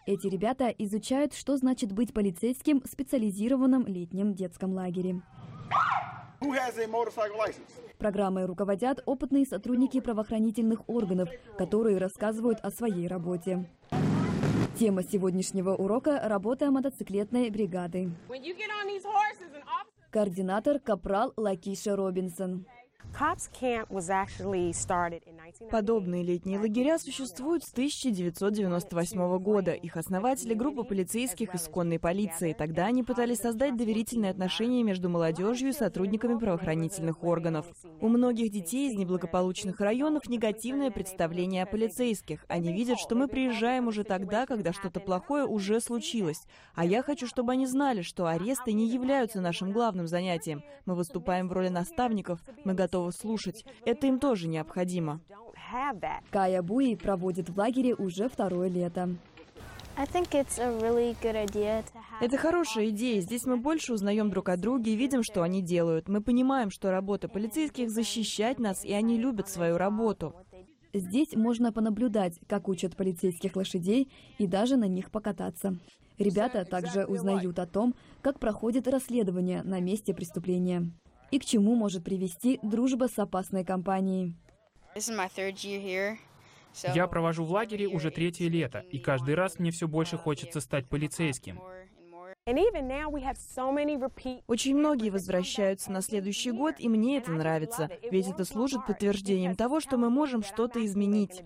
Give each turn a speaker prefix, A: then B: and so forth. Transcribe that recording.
A: Эти ребята изучают, что значит быть полицейским в специализированном летнем детском лагере. Программой руководят опытные сотрудники правоохранительных органов, которые рассказывают о своей работе. Тема сегодняшнего урока – работа мотоциклетной бригады. Координатор – капрал Лакиша Робинсон.
B: Подобные летние лагеря существуют с 1998 года. Их основатели — группа полицейских из конной полиции. Тогда они пытались создать доверительные отношения между молодежью и сотрудниками правоохранительных органов. У многих детей из неблагополучных районов негативное представление о полицейских. Они видят, что мы приезжаем уже тогда, когда что-то плохое уже случилось. А я хочу, чтобы они знали, что аресты не являются нашим главным занятием. Мы выступаем в роли наставников, мы готовы слушать. Это им тоже необходимо.
A: Кая Буи проводит в лагере уже второе лето.
B: Это хорошая идея. Здесь мы больше узнаем друг о друге и видим, что они делают. Мы понимаем, что работа полицейских — защищать нас, и они любят свою работу.
A: Здесь можно понаблюдать, как учат полицейских лошадей, и даже на них покататься. Ребята также узнают о том, как проходит расследование на месте преступления и к чему может привести дружба с опасной компанией.
C: Я провожу в лагере уже 3-е лето, и каждый раз мне все больше хочется стать полицейским.
B: Очень многие возвращаются на следующий год, и мне это нравится, ведь это служит подтверждением того, что мы можем что-то изменить.